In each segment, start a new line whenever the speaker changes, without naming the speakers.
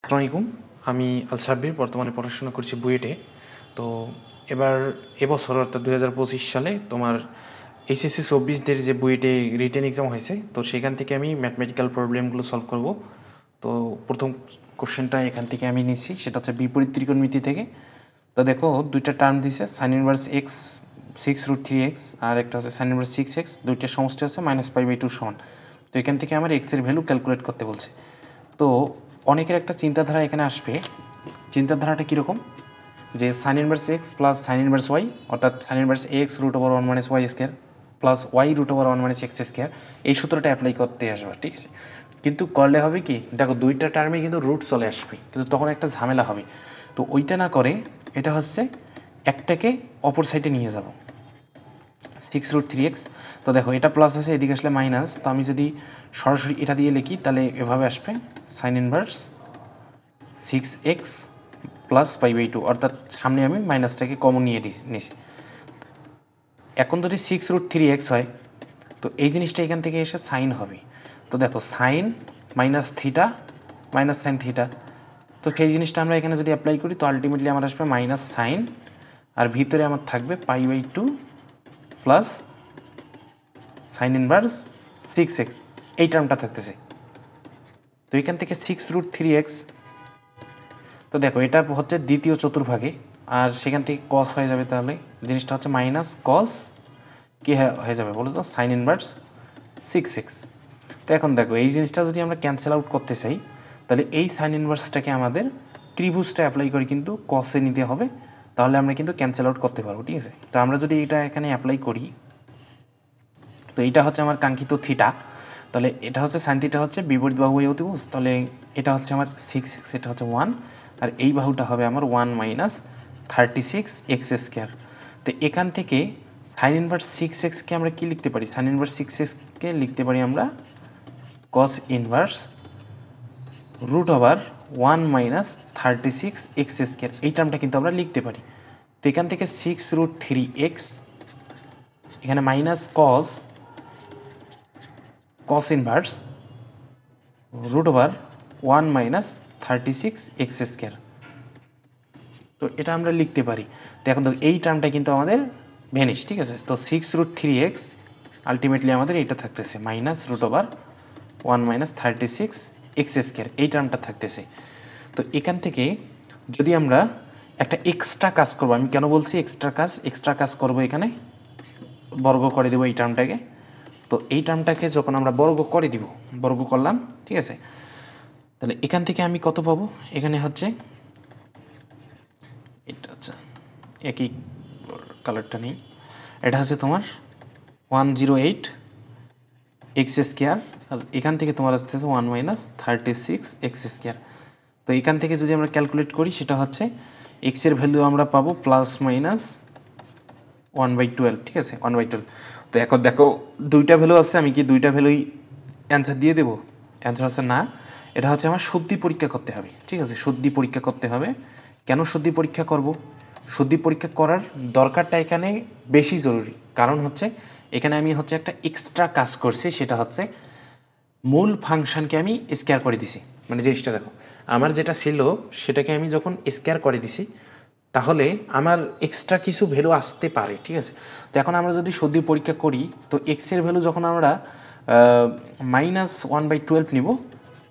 আসসালামু আলাইকুম। আমি আল সাব্বির বর্তমানে পড়াশোনা করছি বুয়েটে। তো এবার এবছর অর্থাৎ 2025 সালে তোমার এইচএসসি 24 যে বুয়েটে রিটেন এক্সাম হয়েছে, তো সেখান থেকে আমি ম্যাথমেটিক্যাল প্রবলেমগুলো সলভ করব। তো প্রথম কোশ্চেনটা এখান থেকে আমি নিচ্ছি, সেটা হচ্ছে বিপরীত ত্রিকোণমিতি থেকে। তো দেখো দুইটা টার্ম দিছে, সাইন ইনভার্স এক্স 6√3x আর একটা হচ্ছে সাইন ইনভার্স 6x, দুইটার সমষ্টি হচ্ছে -π/2 সমান। তো এখান থেকে আমার এক্স এর ভ্যালু ক্যালকুলেট করতে বলছে। তো অনেকের একটা চিন্তাধারা এখানে আসবে, চিন্তাধারাটা কীরকম, যে sine inverse x plus sine inverse y, অর্থাৎ sine inverse x √1 - y square plus y √1 - x square, এই সূত্রটা অ্যাপ্লাই করতে আসবে, ঠিক আছে। কিন্তু করলে হবে কি, দেখো দুইটা টার্মে কিন্তু রুট চলে আসবে, কিন্তু তখন একটা ঝামেলা হবে। তো ওইটা না করে এটা হচ্ছে একটাকে অপর সাইডে নিয়ে যাব, 6√3x। তো দেখো এটা প্লাস আছে, এদিকে আসলে মাইনাস। তো আমি যদি সরাসরি এটা দিয়ে লিখি তাহলে এভাবে আসবে, সাইন ইনভার্স 6x প্লাস π/2, অর্থাৎ সামনে আমি মাইনাসটাকে কমন নিয়ে নিছি। এখন যদি 6√3x হয়, তো এই জিনিসটা এখান থেকে এসে সাইন হবে। তো দেখো sine minus theta minus sine theta, তো সেই জিনিসটা আমরা এখানে যদি অ্যাপ্লাই করি, তো আলটিমেটলি আমার আসবে মাইনাস সাইন, আর ভিতরে আমার থাকবে π/2 প্লাস সাইন ইনভার্স 6x, এই টার্মটা থাকতেছে। তো এখান থেকে 6√3x, তো দেখো এটা হচ্ছে দ্বিতীয় চতুর্ভাগে, আর সেখান থেকে কস হয়ে যাবে, তাহলে জিনিসটা হচ্ছে মাইনাস কস কি হয়ে যাবে বলো তো, সাইন ইনভার্স 6x। তো এখন দেখো এই জিনিসটা যদি আমরা ক্যান্সেল আউট করতে চাই, তাহলে এই সাইন ইনভার্সটাকে আমাদের ত্রিভুজটা অ্যাপ্লাই করে কিন্তু কসে নিতে হবে, তাহলে আমরা কিন্তু ক্যান্সেল আউট করতে পারবো, ঠিক আছে। তো আমরা যদি এটা এখানে অ্যাপ্লাই করি, তো এইটা হচ্ছে আমার কাঙ্ক্ষিত থিটা, তাহলে এটা হচ্ছে সাইন থিটা হচ্ছে বিপরীত বাহু এই অতিভুজ, তাহলে এটা হচ্ছে আমার 6x, এটা হচ্ছে 1, আর এই বাহুটা হবে আমার 1 - 36x স্কোয়ার। তো এখান থেকে সাইন ইনভার্স 6xকে আমরা কি লিখতে পারি, সাইন ইনভার্স 6xকে লিখতে পারি আমরা কস ইনভার্স √1 - 36x স্কোয়ার, এই টার্মটা কিন্তু আমরা লিখতে পারি। তো এখান থেকে 6√3x, এখানে minus cos inverse √1 - 36x square, তো এটা আমরা লিখতে পারি। তো এখন তো এই টার্মটা কিন্তু আমাদের ভ্যানিশ, ঠিক আছে। তো 6√3x আলটিমেটলি আমাদের এটা থাকতেছে -√1 - 36x স্কোয়ার, এই টার্মটা থাকতেছে। তো এখান থেকে যদি আমরা একটা এক্সট্রা কাজ করবো, আমি কেন বলছি এক্সট্রা কাজ করবো, এখানে বর্গ করে দেবো এই টার্মটাকে। তো এই টার্মটাকে যখন আমরা বর্গ করলাম, ঠিক আছে, তাহলে এখান থেকে আমি কত পাবো, এখানে হচ্ছে এটা হচ্ছে একই কালারটা নেই, এটা হচ্ছে তোমার 108x স্কোয়ার, আর এখান থেকে তোমার আসতেছে 1 - 36x স্কোয়ার। তো এখান থেকে যদি আমরা ক্যালকুলেট করি, সেটা হচ্ছে এক্স এর ভ্যালু আমরা পাবো +-1/12, ঠিক আছে, 1/12। তো এখন দেখো দুইটা ভ্যালু আছে, আমি কি দুইটা ভ্যালুই অ্যান্সার দিয়ে দেবো? অ্যান্সার হচ্ছে না, এটা হচ্ছে আমার শুদ্ধি পরীক্ষা করতে হবে, ঠিক আছে, শুদ্ধি পরীক্ষা করতে হবে। কেন শুদ্ধি পরীক্ষা করব? শুদ্ধি পরীক্ষা করার দরকারটা এখানে বেশি জরুরি, কারণ হচ্ছে এখানে আমি হচ্ছে একটা এক্সট্রা কাজ করছি, সেটা হচ্ছে মূল ফাংশনকে আমি স্কোয়ার করে দিছি। মানে জিনিসটা দেখো, আমার যেটা ছিল সেটাকে আমি যখন স্কোয়ার করে দিছি, তাহলে আমার এক্সট্রা কিছু ভ্যালু আসতে পারে, ঠিক আছে। তো এখন আমরা যদি শুদ্ধি পরীক্ষা করি, তো এক্স এর ভ্যালু যখন আমরা -1/12 নিব,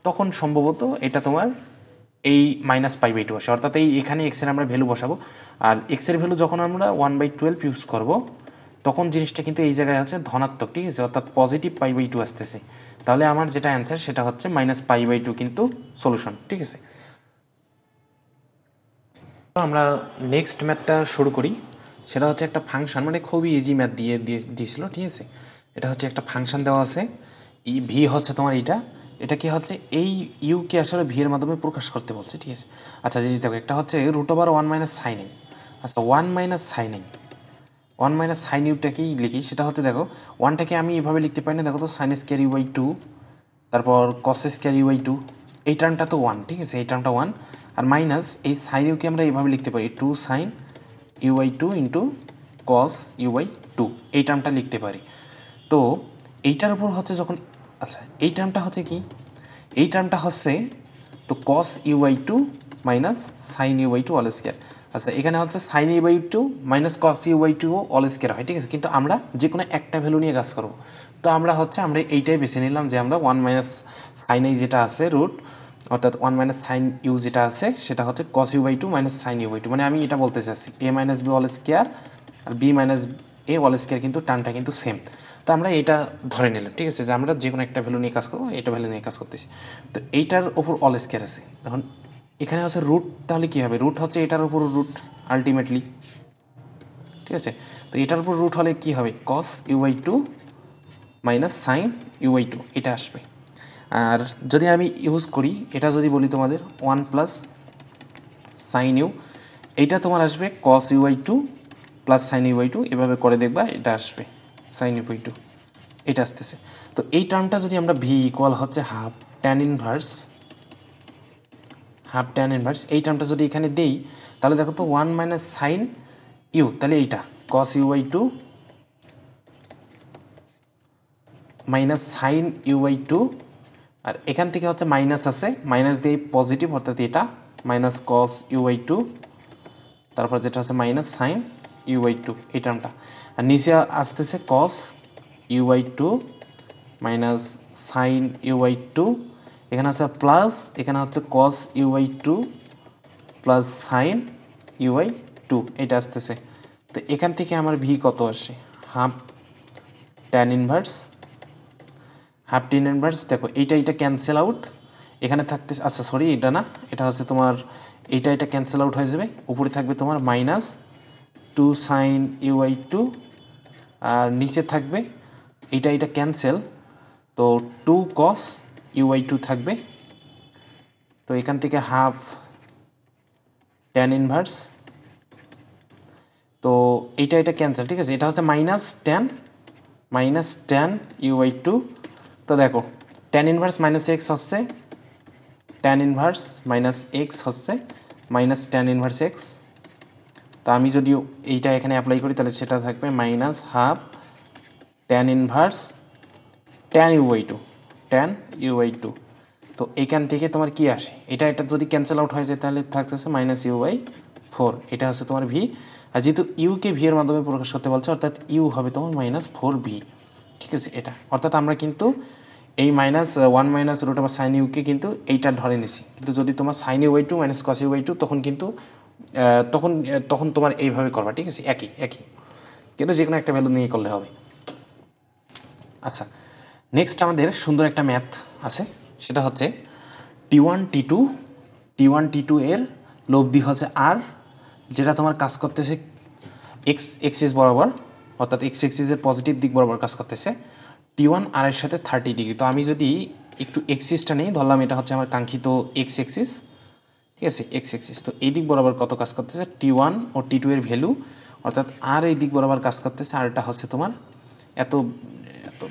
তখন সম্ভবত এটা তোমার এই -π/2 আসে, অর্থাৎ এখানে এক্স এর আমরা ভ্যালু বসাবো, আর এক্স এর ভ্যালু যখন আমরা 1/12 ইউজ করব, তখন জিনিসটা কিন্তু এই জায়গায় আছে ধনাত্মক, ঠিক আছে, অর্থাৎ পজিটিভ π/2 আসতেছে। তাহলে আমার যেটা অ্যান্সার সেটা হচ্ছে -π/2 কিন্তু সলিউশন, ঠিক আছে। আমরা নেক্সট ম্যাথটা শুরু করি, সেটা হচ্ছে একটা ফাংশন, মানে খুবই ইজি ম্যাথ দিয়েছিল, ঠিক আছে। এটা হচ্ছে একটা ফাংশন দেওয়া আছে, ভি হচ্ছে তোমার এটা কি হচ্ছে, এই ইউকে আসলে ভি এর মাধ্যমে প্রকাশ করতে বলছে, ঠিক আছে। আচ্ছা জিনিস দেখো, একটা হচ্ছে √1 - sin n, আচ্ছা 1 - sin n, 1 - sin ইউটাকেই লিখি, সেটা হচ্ছে দেখো ওয়ানটাকে আমি এভাবে লিখতে পারি না, দেখো তো sin স্কোয়ার u/2, তারপর cos স্কোয়ার u/2, এই টার্মটা তো 1, ঠিক আছে, এই টার্মটা 1, আর মাইনাস এই সাইন ইউকে আমরা এইভাবে লিখতে পারি 2 sin u/2 into cos u/2, এই টার্মটা লিখতে পারি। তো এইটার উপর হচ্ছে যখন, আচ্ছা এই টার্মটা হচ্ছে কি, এই টার্মটা হচ্ছে তো cos u/2 minus sin u/2 all square. আচ্ছা এখানে হচ্ছে sin u/2 minus cos u/2 all square হয়, ঠিক আছে, কিন্তু আমরা যে কোনো একটা ভ্যালু নিয়ে কাজ করব। তো আমরা এইটাই বেছে নিলাম যে আমরা 1 মাইনাস sin a যেটা আছে রুট, অর্থাৎ 1 মাইনাস sin u যেটা আছে সেটা হচ্ছে cos u/2 minus sin u/2, মানে আমি এটা বলতে চাচ্ছি a minus b all square আর b minus a all square কিন্তু টার্মটা কিন্তু সেম। তো আমরা এটা ধরে নিলাম, ঠিক আছে, যে আমরা যে কোনো একটা ভ্যালু নিয়ে কাজ করবো, এটা ভ্যালু নিয়ে কাজ করতেছি। তো এইটার ওপর অল স্কয়ার আছে, এখন এখানে হচ্ছে রুট, তাহলে কি হবে, রুট হচ্ছে এটার উপর রুট আলটিমেটলি, ঠিক আছে। তো এটার উপর রুট হলে কি হবে, cos u/2 minus sin u/2 এটা আসবে। আর যদি আমি ইউজ করি এটা, যদি বলি তোমাদের 1 প্লাস sin u, এইটা তোমার আসবে cos u/2 plus sin u/2, এভাবে করে দেখবা এটা আসবে sin u/2 এটা আসতেছে। তো এই টার্মটা যদি আমরা v ইকুয়াল হচ্ছে হাফ tan ইনভার্স এই টার্মটা যদি এখানে দেই, তাহলে দেখো তো 1 মাইনাস sin u, তাহলে এইটা cos u/2 minus sin u/2, আর এখান থেকে হচ্ছে মাইনাস আছে, মাইনাস দিয়ে পজিটিভ, অর্থাৎ এটা মাইনাস cos u/2, তারপর যেটা আছে মাইনাস sin u/2 এই টার্মটা, আর নিচে আসতেছে cos u/2 minus sin u/2, এখানে আছে প্লাস, এখানে হচ্ছে cos u/2 plus sin u/2 এটা আসতেছে। তো এখান থেকে আমার ভি কত আসে, হাফ tan ইনভার্স দেখো এইটা ক্যান্সেল আউট, এখানে থাকতে, আচ্ছা সরি এটা না, এটা হচ্ছে তোমার এটা ক্যান্সেল আউট হয়ে যাবে, উপরে থাকবে তোমার মাইনাস 2 sin u/2, আর নিচে থাকবে এটা ক্যান্সেল, তো 2 cos u/2 থাকবে। তো এখান থেকে হাফ tan ইনভার্স, তো এটা ক্যান্সেল, ঠিক আছে, এটা হচ্ছে মাইনাস tan u/2। তো দেখো tan ইনভার্স মাইনাস x হচ্ছে tan ইনভার্স মাইনাস x হচ্ছে মাইনাস tan ইনভার্স x। তো আমি যদি এইটা এখানে অ্যাপ্লাই করি তাহলে সেটা থাকবে minus half tan inverse tan u/2। তো এখান থেকে তোমার কি আসে, এটা যদি ক্যান্সেল আউট হয়ে যায় তাহলে থাকতেছে মাইনাস u/4, এটা হচ্ছে তোমার ভি। আর যেহেতু ইউ কে ভি এর মাধ্যমে প্রকাশ করতে বলছে, অর্থাৎ ইউ হবে তোমার মাইনাস 4v, ঠিক আছে। এটা অর্থাৎ আমরা কিন্তু এই minus 1 minus root over sine ইউকে কিন্তু এইটা ধরে নিছি, কিন্তু যদি তোমার sign u/2 minus cos u/2 তখন কিন্তু তখন তোমার এইভাবে করবা, ঠিক আছে, একই কিন্তু যে কোনো একটা ভ্যালু নিয়ে করলে হবে। আচ্ছা নেক্সট আমাদের সুন্দর একটা ম্যাথ আছে, সেটা হচ্ছে t1 t2 এর লব্ধি হচ্ছে আর, যেটা তোমার কাজ করতেছে x এক্সিস বরাবর, অর্থাৎ x এক্সিসের পজিটিভ দিক বরাবর কাজ করতেছে, t1 আর এর সাথে 30 ডিগ্রি। তো আমি যদি একটু এক্সিসটা নেই, ধরলাম এটা হচ্ছে আমার কাঙ্ক্ষিত x এক্সিস, ঠিক আছে, x এক্সিস। তো এই দিক বরাবর কত কাজ করতেছে, t1 ও t2 এর ভ্যালু, অর্থাৎ আর এই দিক বরাবর কাজ করতেছে, আর এটা হচ্ছে তোমার এত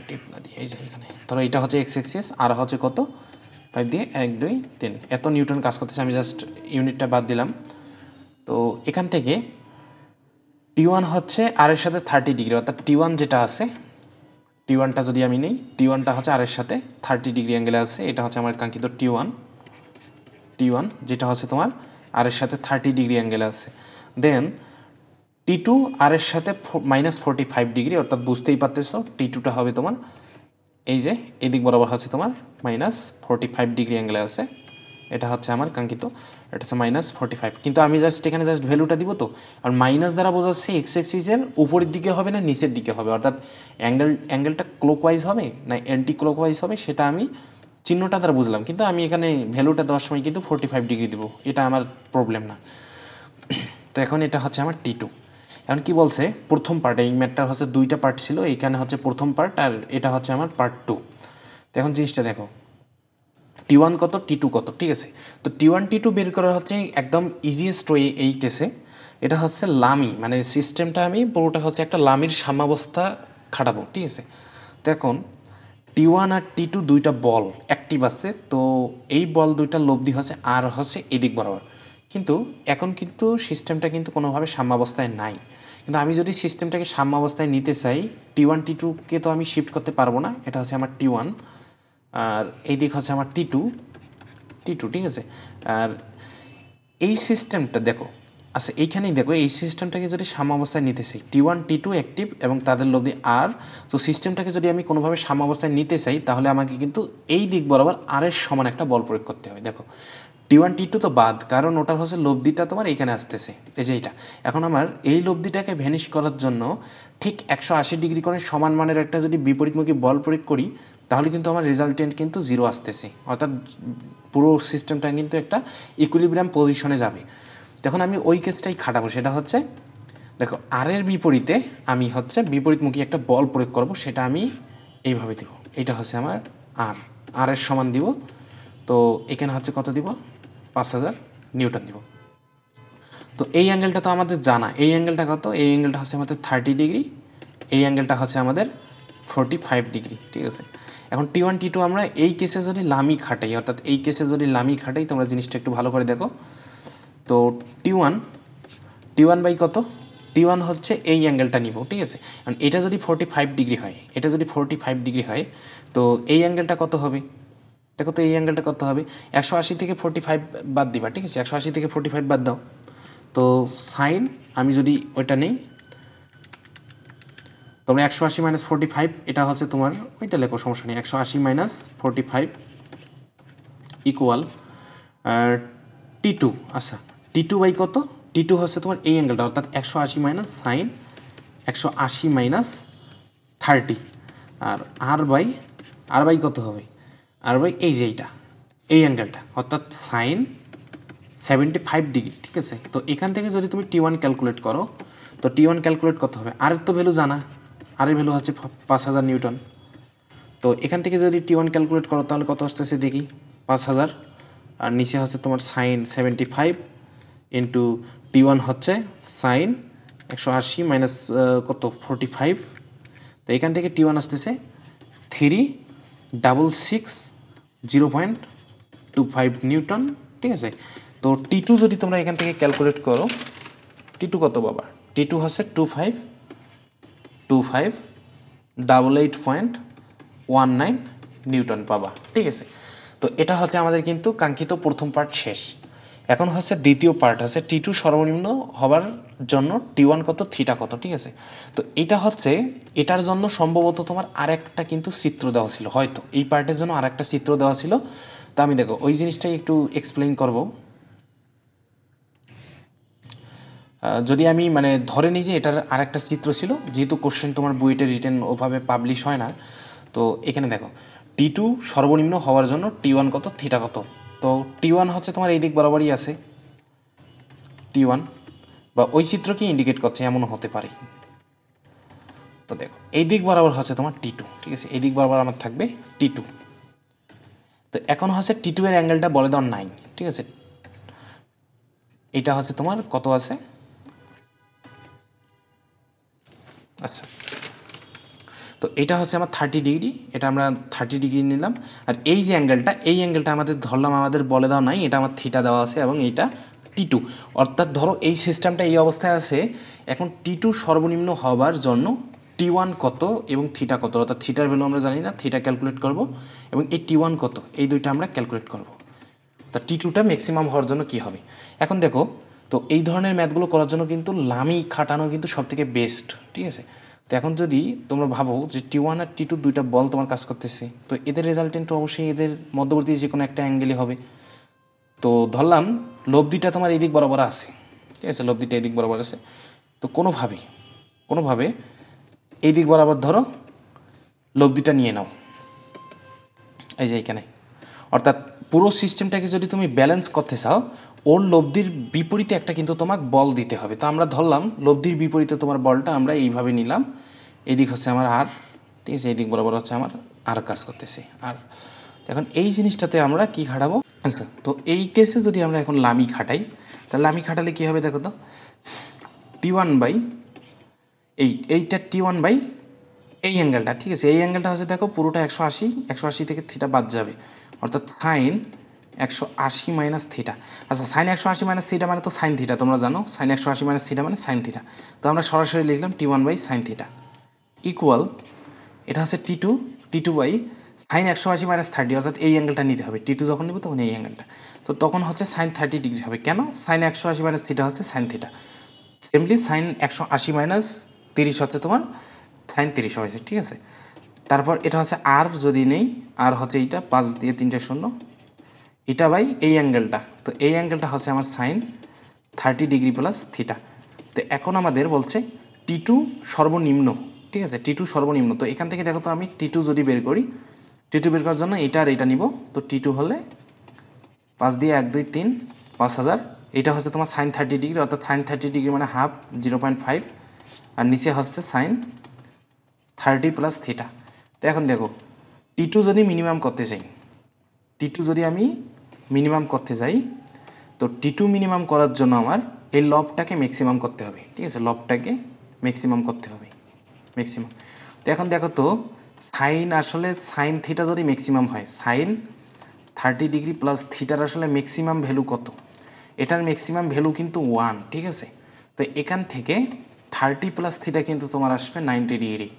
টিপ না দিয়ে এই যে এখানে ধরো এটা হচ্ছে x এক্সিস, আর হচ্ছে কত 5 দিয়ে 1 2 3 এত নিউটন কাজ করতেছে, আমি জাস্ট ইউনিটটা বাদ দিলাম। তো এখান থেকে t1 হচ্ছে আর এর সাথে 30 ডিগ্রি, অর্থাৎ t1 যেটা আছে, t1টা যদি আমি নেই, t1টা হচ্ছে আর এর সাথে 30 ডিগ্রি অ্যাঙ্গেলে আছে, এটা হচ্ছে আমার কাঙ্ক্ষিত t1 যেটা হচ্ছে তোমার আর এর সাথে 30 ডিগ্রি অ্যাঙ্গেলে আছে। দেন t2 আর এর সাথে মাইনাস 45 ডিগ্রি, অর্থাৎ বুঝতেই পারতেছো t2টা হবে তোমার এই যে এদিক বরাবর হচ্ছে তোমার মাইনাস 45 ডিগ্রি অ্যাঙ্গেলে আছে, এটা হচ্ছে আমার কাঙ্ক্ষিত, এটা হচ্ছে মাইনাস 45। কিন্তু আমি এখানে জাস্ট ভ্যালুটা দিব, তো আর মাইনাস দ্বারা বোঝাচ্ছে এক্স এক্সিসের উপরের দিকে হবে না নিচের দিকে হবে, অর্থাৎ অ্যাঙ্গেলটা ক্লকওয়াইজ হবে না অ্যান্টি ক্লকওয়াইজ হবে, সেটা আমি চিহ্নটা দ্বারা বুঝলাম, কিন্তু আমি এখানে ভ্যালুটা দেওয়ার সময় কিন্তু 45 ডিগ্রি দিব, এটা আমার প্রবলেম না। তো এখন এটা হচ্ছে আমার t2। এখন কি বলছে, প্রথম পার্ট, এই ম্যাথটার হচ্ছে দুইটা পার্ট ছিল, এখানে হচ্ছে প্রথম পার্ট আর এটা হচ্ছে আমার পার্ট 2। তো এখন জিনিসটা দেখো t1 কত t2 কত, ঠিক আছে। তো t1 t2 বের করা হচ্ছে একদম ইজিয়েস্ট ওয়ে এই কেসে, এটা হচ্ছে লামি, মানে সিস্টেমটা আমি পুরোটা হচ্ছে একটা লামির সাম্যাবস্থা খাটাবো, ঠিক আছে। তো এখন t1 আর t2 দুইটা বল অ্যাক্টিভ আছে, তো এই বল দুইটার লব্ধি হচ্ছে আর হচ্ছে এদিক বরাবর, কিন্তু এখন কিন্তু সিস্টেমটা কিন্তু কোনোভাবে সাম্যাবস্থায় নাই। কিন্তু আমি যদি সিস্টেমটাকে সাম্যাবস্থায় নিতে চাই, t1 t2কে তো আমি শিফট করতে পারবো না, এটা হচ্ছে আমার t1 আর এই দিক হচ্ছে আমার t2,
T2 ঠিক আছে। আর এই সিস্টেমটা দেখো, আচ্ছা এইখানেই দেখো এই সিস্টেমটাকে যদি সাম্যাবস্থায় নিতে চাই, T1 T2 অ্যাক্টিভ এবং তাদের লব্ধি R, তো সিস্টেমটাকে যদি আমি কোনোভাবে সাম্যাবস্থায় নিতে চাই তাহলে আমাকে কিন্তু এই দিক বরাবর R এর সমান একটা বল প্রয়োগ করতে হবে। দেখো T1 T2 তো বাদ, কারণ ওটার হচ্ছে লব্ধিটা তোমার এইখানে আসতেছে, এই যে এইটা। এখন আমার এই লব্ধিটাকে ভ্যানিশ করার জন্য ঠিক 180 ডিগ্রি কোণের সমান মানের একটা যদি বিপরীতমুখী বল প্রয়োগ করি তাহলে কিন্তু আমার রেজাল্টেন্ট কিন্তু 0 আসতেছে, অর্থাৎ পুরো সিস্টেমটা কিন্তু একটা ইকুইলিব্রিয়াম পজিশনে যাবে। তখন আমি ওই কেসটাই খাটাবো, সেটা হচ্ছে দেখো আর এর বিপরীতে আমি হচ্ছে বিপরীতমুখী একটা বল প্রয়োগ করব, সেটা আমি এইভাবে দিব। এটা হচ্ছে আমার আর এর সমান দিব। তো এখানে হচ্ছে কত দিব, 5000 নিউটন দিব। তো এই অ্যাঙ্গেলটা তো আমাদের জানা, এই অ্যাঙ্গেলটা কত, এই অ্যাঙ্গেলটা হচ্ছে আমাদের 30 ডিগ্রি, এই অ্যাঙ্গেলটা হচ্ছে আমাদের 45 ডিগ্রি, ঠিক আছে। এখন T1 T2 আমরা এই কেসে যদি লামি খাটাই, অর্থাৎ এই কেসে যদি লামি খাটাই, তোমরা জিনিসটা একটু ভালো করে দেখো। তো T1 বাই কত, T1 হচ্ছে এই অ্যাঙ্গেলটা নিব, ঠিক আছে। কারণ এটা যদি 45 ডিগ্রি হয়, এটা যদি 45 ডিগ্রি হয়, তো এই অ্যাঙ্গেলটা কত হবে, দেখো তো এই অ্যাঙ্গেলটা কত হবে, 180 থেকে 45 বাদ দিবা, ঠিক আছে, 180 থেকে 45 বাদ দাও। তো সাইন আমি যদি ওইটা নেই, তোমরা 180 মাইনাস 45, এটা হচ্ছে তোমার ওইটা লেখো, সমস্যা নেই, 180 মাইনাস 45 ইকুয়াল T2। আচ্ছা T2 বাই কত, T2 হচ্ছে তোমার এই অ্যাঙ্গেলটা, অর্থাৎ 180 মাইনাস সাইন 180 মাইনাস 30, আর আর বাই কত হবে, আর বাই এই যে এইটা, এই অ্যাঙ্গেলটা, অর্থাৎ সাইন 75 ডিগ্রি, ঠিক আছে। তো এখান থেকে যদি তুমি T1 ক্যালকুলেট করো, তো T1 ক্যালকুলেট কত হবে, আর এর তো ভ্যালু জানা, আর এর ভ্যালু হচ্ছে 5000 নিউটন। তো এখান থেকে যদি T1 ক্যালকুলেট করো তাহলে কত আসতেছে দেখি, 5000, আর নিচে হচ্ছে তোমার সাইন 75 ইন্টু T1 হচ্ছে সাইন 180 মাইনাস কত 45, তো এখান থেকে T1 আসতেছে 0.25 নিউটন, ঠিক আছে। তো T2 যদি তোমরা এখান থেকে ক্যালকুলেট করো, T2 কত বাবা, T2 হচ্ছে 2588.19 নিউটন পাবা, ঠিক আছে। তো এটা হচ্ছে আমাদের কিন্তু কাঙ্ক্ষিত প্রথম পার্ট শেষ। এখন হচ্ছে দ্বিতীয় পার্ট, হচ্ছে T2 সর্বনিম্ন হবার জন্য T1 কত, থিটা কত, ঠিক আছে। তো এটা হচ্ছে, এটার জন্য সম্ভবত তোমার আরেকটা কিন্তু চিত্র দেওয়া ছিল, হয়তো এই পার্টের জন্য আরেকটা চিত্র দেওয়া ছিল। তা আমি দেখো ওই জিনিসটাই একটু এক্সপ্লেইন করব। যদি আমি মানে ধরে নিই যে এটার আরেকটা চিত্র ছিল, যেহেতু কোশ্চেন তোমার বুয়েটে রিটেন ওভাবে পাবলিশ হয় না, তো এখানে দেখো T2 সর্বনিম্ন হওয়ার জন্য T1 কত, থিটা কত। তো T1 হচ্ছে তোমার এই দিক বরাবরই আছে, T1 বা ওই চিত্রকে ইন্ডিকেট করছে, এমনও হতে পারে। তো দেখো এই দিক বরাবর হচ্ছে তোমার T2, ঠিক আছে, এই দিক বরাবর আমার থাকবে T2। তো এখন হচ্ছে T2 এর অ্যাঙ্গেলটা বলে দাও 9, ঠিক আছে। এটা হচ্ছে তোমার কত আছে, আচ্ছা তো এটা হচ্ছে আমার 30 ডিগ্রি, এটা আমরা 30 ডিগ্রি নিলাম। আর এই যে অ্যাঙ্গেলটা, এই অ্যাঙ্গেলটা আমাদের ধরলাম, আমাদের বলে দেওয়া নাই, এটা আমার থিটা দেওয়া আছে এবং এইটা T2। অর্থাৎ ধরো এই সিস্টেমটা এই অবস্থায় আছে, এখন T2 সর্বনিম্ন হবার জন্য T1 কত এবং থিটা কত, অর্থাৎ থিটার ভ্যালু আমরা জানি না, থিটা ক্যালকুলেট করব এবং এই T1 কত, এই দুইটা আমরা ক্যালকুলেট করব। তা T2টা ম্যাক্সিমাম হওয়ার জন্য কি হবে। এখন দেখো, তো এই ধরনের ম্যাথগুলো করার জন্য কিন্তু লামি খাটানো কিন্তু সবথেকে বেস্ট, ঠিক আছে। তো এখন যদি তোমরা ভাবো যে T1 আর T2 দুইটা বল তোমার কাজ করতেছে, তো এদের রেজাল্টেন্ট অবশ্যই এদের মধ্যবর্তী যে কোনো একটা অ্যাঙ্গেলই হবে। তো ধরলাম লব্ধিটা তোমার এই দিক বরাবর আছে, ঠিক আছে, লব্ধিটা এই দিক বরাবর আছে। তো কোনোভাবে এই দিক বরাবর ধরো লব্ধিটা নিয়ে নাও, এই যে এইখানে। অর্থাৎ পুরো সিস্টেমটাকে যদি তুমি ব্যালেন্স করতে চাও, ওর লব্ধির বিপরীতে একটা কিন্তু তোমাকে বল দিতে হবে। তো আমরা ধরলাম লব্ধির বিপরীতে তোমার বলটা আমরা এইভাবে নিলাম, এদিক হচ্ছে আমার আর, ঠিক আছে, এই দিক বরাবর হচ্ছে আমার আর কাজ করতেছে আর। এখন এই জিনিসটাতে আমরা কি খাটাবো, আচ্ছা তো এই কেসে যদি আমরা এখন লামি খাটাই, তাহলে লামি খাটালে কি হবে দেখো তো, T1 বাই এইটা T1 বাই এই অ্যাঙ্গেলটা, ঠিক আছে, এই অ্যাঙ্গেলটা হচ্ছে দেখো পুরোটা 180 থেকে থিটা বাদ যাবে, অর্থাৎ সাইন 180 মাইনাস থিটা। আচ্ছা সাইন 180 মাইনাস থিটা মানে তো সাইন থিটা, তোমরা জানো সাইন 180 মাইনাস থিটা মানে সাইন থিটা। তো আমরা সরাসরি লিখলাম T1 by sine theta equal, এটা হচ্ছে T2 বাই সাইন 180 মাইনাস 30 অর্থাৎ এই অ্যাঙ্গেলটা নিতে হবে, টি টু যখন নিব তখন এই অ্যাঙ্গেলটা, তো তখন হচ্ছে সাইন 30 ডিগ্রি হবে। কেন? সাইন 180 মাইনাস থিটা হচ্ছে sine theta, simply sine 180 minus 30 হচ্ছে তোমার সাইন 30 হয়েছে, ঠিক আছে। তারপর এটা হচ্ছে আর যদি নেই, আর হচ্ছে এইটা 5 দিয়ে 3টে শূন্য, এটা বাই এই অ্যাঙ্গেলটা, তো এই অ্যাঙ্গেলটা হচ্ছে আমার সাইন 30 ডিগ্রি প্লাস থিটা। তো এখন আমাদের বলছে টি টু সর্বনিম্ন, ঠিক আছে, টি টু সর্বনিম্ন। তো এখান থেকে দেখো তো আমি টি টু যদি বের করি, টি টু বের করার জন্য এটা আর এটা নিব, তো টি টু হলে 5 দিয়ে 1 2 3 5000, এটা হচ্ছে তোমার সাইন 30 ডিগ্রি, অর্থাৎ সাইন 30 ডিগ্রি মানে হাফ 0.5, আর নিচে হচ্ছে সাইন 30 প্লাস থিটা। তো এখন দেখো টি টু যদি মিনিমাম করতে চাই, টি টু যদি আমি মিনিমাম করতে যাই, তো টি টু মিনিমাম করার জন্য আমার এই লবটাকে ম্যাক্সিমাম করতে হবে, ঠিক আছে, লবটাকে ম্যাক্সিমাম করতে হবে, ম্যাক্সিমাম। তো এখন দেখো তো সাইন আসলে সাইন থিটা যদি ম্যাক্সিমাম হয়, সাইন 30 ডিগ্রি প্লাস থিটার আসলে ম্যাক্সিমাম ভ্যালু কত? এটার ম্যাক্সিমাম ভ্যালু কিন্তু 1, ঠিক আছে। তো এখান থেকে 30 প্লাস থিটা কিন্তু তোমার আসবে 90 ডিগ্রি।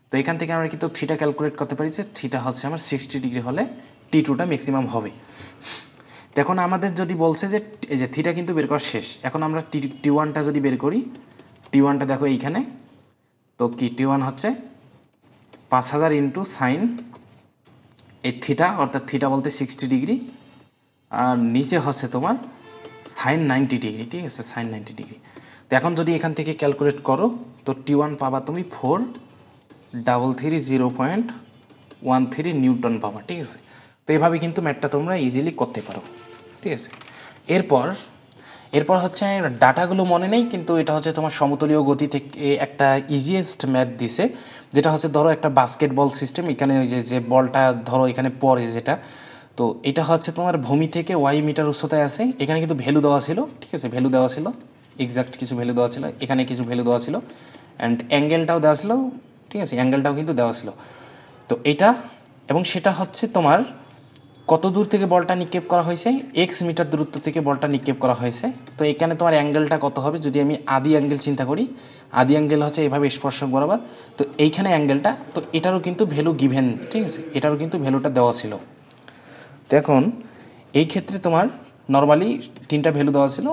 তো এখান থেকে আমরা কিন্তু থিটা ক্যালকুলেট করতে পারি যে থিটা হচ্ছে আমার 60 ডিগ্রি হলে টি টুটা ম্যাক্সিমাম হবে। এখন আমাদের যদি বলছে যে এই যে থিটা কিন্তু বের করা শেষ, এখন আমরা টি ওয়ানটা যদি বের করি, টি ওয়ানটা দেখো এইখানে, তো কি টি ওয়ান হচ্ছে 5000 ইন্টু সাইন এই থিটা, অর্থাৎ থিটা বলতে 60 ডিগ্রি, আর নিচে হচ্ছে তোমার সাইন 90 ডিগ্রি, ঠিক আছে, সাইন 90 ডিগ্রি। তো এখন যদি এখান থেকে ক্যালকুলেট করো, তো টি ওয়ান পাবা তুমি 433 নিউটন পাবা, ঠিক আছে। তো এইভাবে কিন্তু ম্যাথটা তোমরা ইজিলি করতে পারো, ঠিক আছে। এরপর হচ্ছে ডাটাগুলো মনে নেই, কিন্তু এটা হচ্ছে তোমার সমতলীয় গতি থেকে একটা ইজিয়েস্ট ম্যাথ দিছে, যেটা হচ্ছে ধরো একটা বাস্কেটবল সিস্টেম, এখানে ওই যে বলটা ধরো এখানে পড়ে যেটা, তো এটা হচ্ছে তোমার ভূমি থেকে ওয়াই মিটার উচ্চতায় আছে, এখানে কিন্তু ভ্যালু দেওয়া ছিল, ঠিক আছে, ভ্যালু দেওয়া ছিল, এক্সাক্ট কিছু ভ্যালু দেওয়া ছিল, এখানে কিছু ভ্যালু দেওয়া ছিল, অ্যান্ড অ্যাঙ্গেলটাও দেওয়া ছিল, ঠিক আছে, অ্যাঙ্গেলটাও কিন্তু দেওয়া ছিল। তো এটা এবং সেটা হচ্ছে তোমার কত দূর থেকে বলটা নিক্ষেপ করা হয়েছে, এক্স মিটার দূরত্ব থেকে বলটা নিক্ষেপ করা হয়েছে। তো এখানে তোমার অ্যাঙ্গেলটা কত হবে, যদি আমি আদি অ্যাঙ্গেল চিন্তা করি, আদি অ্যাঙ্গেল হচ্ছে এভাবে স্পর্শক বরাবর, তো এইখানে অ্যাঙ্গেলটা, তো এটারও কিন্তু ভ্যালু গিভেন, ঠিক আছে, এটারও কিন্তু ভ্যালুটা দেওয়া ছিল। তো এখন এই ক্ষেত্রে তোমার নর্মালি 3টা ভ্যালু দেওয়া ছিল,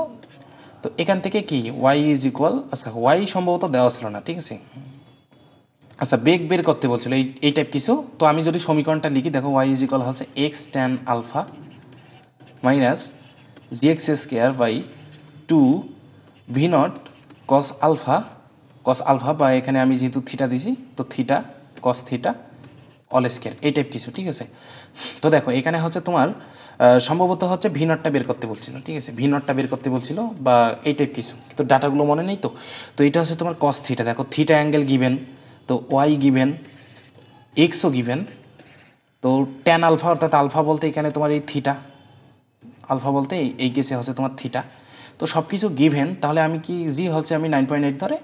তো এখান থেকে কি ওয়াই ইজ ইকুয়াল, আচ্ছা ওয়াই সম্ভবত দেওয়া ছিল না, ঠিক আছে, আচ্ছা বেগ বের করতে বলছিল এই টাইপ কিছু। তো আমি যদি সমীকরণটা লিখি, দেখো ওয়াই ইজ ইকুয়াল হচ্ছে X tan alpha minus G X square by 2 V naught cos alpha বা এখানে আমি যেহেতু থিটা দিছি, তো theta cos theta all square, এই টাইপ কিছু, ঠিক আছে। তো দেখো এখানে হচ্ছে তোমার সম্ভবত হচ্ছে ভি নটটা বের করতে বলছিল, ঠিক আছে, ভি নটটা বের করতে বলছিল বা এই টাইপ কিছু, তো ডাটাগুলো মনে নেই। তো এটা হচ্ছে তোমার কস থিটা, দেখো থিটা অ্যাঙ্গেল গিভেন, তো ওয়াই গিভেন, এক্সও গিভেন, তো ট্যান আলফা, অর্থাৎ আলফা বলতে এখানে তোমার এই থিটা, আলফা বলতে এই কেসে হচ্ছে তোমার থিটা, তো সব কিছু গিভেন। তাহলে আমি কি জি হচ্ছে আমি 9.8 ধরে,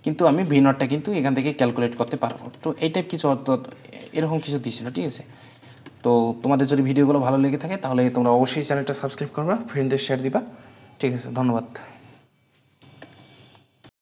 কিন্তু আমি ভি নটটা কিন্তু এখান থেকে ক্যালকুলেট করতে পারবো। তো এই টাইপ কিছু এরকম কিছু দিয়েছিল, ঠিক আছে। তো তোমাদের যদি ভিডিওগুলো ভালো লেগে থাকে তাহলে তোমরা অবশ্যই চ্যানেলটা সাবস্ক্রাইব করবা, ফ্রেন্ডদের শেয়ার দিবা, ঠিক আছে, ধন্যবাদ।